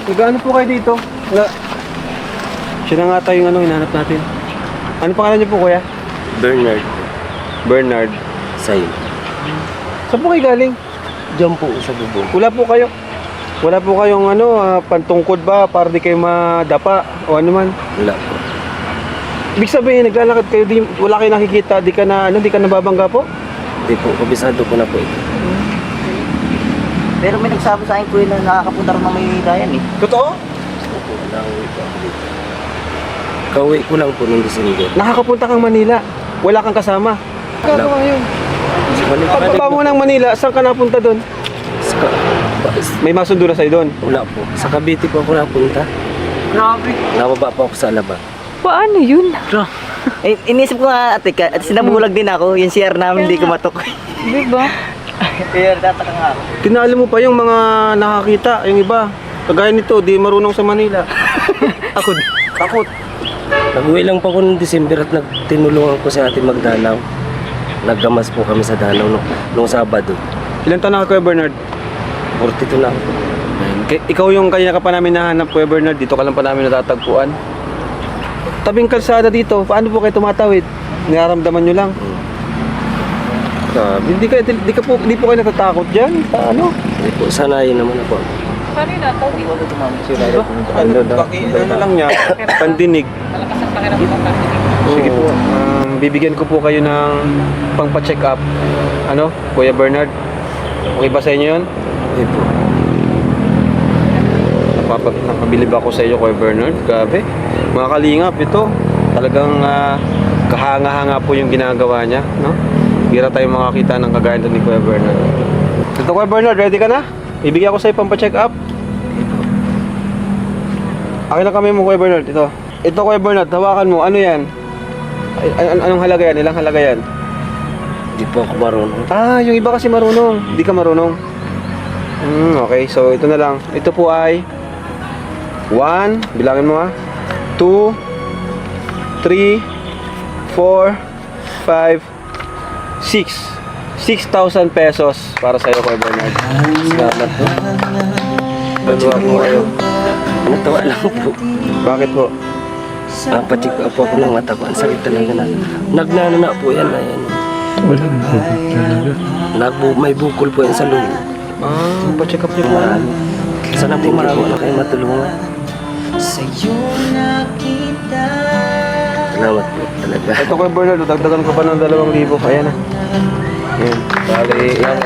Nag-ano po kayo dito? Wala. Siya na nga tayo yung hinahanap natin. Ano pangalan niyo po, kuya? Bernard. Bernard. Say. Saan po kayo galing? Diyan po sa bubong. Wala po kayong pantungkod ba para di kayo madapa o ano man? Wala po. Ibig sabihin, naglalakad kayo, wala kayo nakikita, di ka nababangga po? Hindi po, kabisado ko na po ito. Pero may nagsabi sa akin po yun na nakakapunta rin ng may dayan eh. Totoo? Opo, nakauwi po ako dito. Kauwi ko lang po nung December. Nakakapunta kang Manila, wala kang kasama. Gagawa yun. Pagbaba mo ng Manila, saan ka napunta doon? May masundo na sa'yo doon? Wala po. Sa Cavite po ako napunta. Grabe. Nababa po ako sa Alabang. Paano yun? Inisip ko nga ate, at sinabulag din ako, yung CR namin hindi kumatok. Diba? Kaya tataka nga ako. Tinalo mo pa yung mga nakakita, yung iba. Kagaya nito, di marunong sa Manila. Ako, takot. Nag-uwi lang po ako nung December at tinulungan ko si Ate Magdanaw. Naggamas po kami sa Danaw nung Sabado. Ilan taon na ka, Kuya Bernard? 42 na ako. Ikaw yung kanina ka pa namin nahanap, Kuya Bernard. Dito ka lang pa namin natatagpuan. Tabing kalsada dito, paano po kayo tumatawid? Nararamdaman nyo lang. Hindi po kayo natatakot dyan? Paano? Hindi po, sanayin naman ako. Paano yun nato? Ano lang niya, pandinig. Sige po, bibigyan ko po kayo ng pangpa-check up. Ano, Kuya Bernard? Okay ba sa inyo yun? Hindi po. Napabilib ako sa iyo, Kuya Bernard. Grabe. Mga kalingap, ito. Talagang kahanga-hanga po yung ginagawa niya. No? Bira tayo makakita ng kagaya ni Kuya Bernard. Ito, Kuya Bernard, ready ka na? Ibigyan ko sa iyo pangpa-check up. Akin na kami mo, Kuya Bernard. Ito, Kuya Bernard, hawakan mo. Ano yan? Anong halaga yan? Ilang halaga yan? Hindi po ako marunong. Yung iba kasi marunong. Hindi ka marunong. Okay, so ito na lang. Ito po ay 1, bilangin mo 2, 3, 4, 5, 6. 6,000 pesos para sa iyo, Kuya Bernard. Salamat po. Natuwa po kayo. Natuwa lang po. Bakit po? Pacheck up po ako ng mata ko. Ang sakit talaga na. Nagnano na po yan. Ayan. May bukol po yan sa loob. Pa-check up niyo po. Sana po marami na kayo matulungan. Salamat po talaga. Ito, Kuya Bernard, dagdagan ko pa ng 2,000. Ayan na. Ayan. Bali, yan.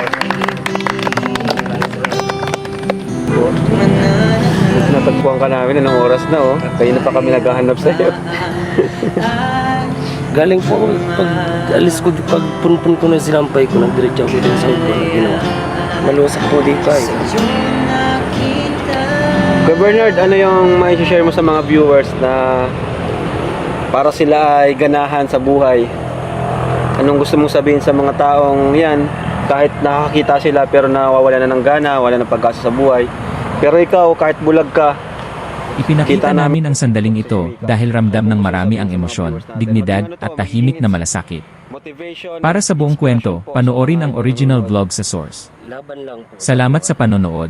Natagpuan ka namin. Anong oras na, oh. Kaya na pa kami naghahanap sa iyo. Galing po ako. Pag alis ko, pag punpun ko na sinampay ko, nagdiretso ako din sa upo na ginawa. Malusak po dito ay. Kuya Bernard, ano yung mai-share mo sa mga viewers na para sila ay ganahan sa buhay? Anong gusto mong sabihin sa mga taong yan, kahit nakakita sila pero nawawala na ng gana, wala na pag-asa sa buhay, pero ikaw kahit bulag ka, Ipinakita namin ang sandaling ito dahil ramdam ng marami ang emosyon, dignidad at tahimik na malasakit. Para sa buong kwento, panoorin ang original vlog sa source. Laban lang po. Salamat sa panonood.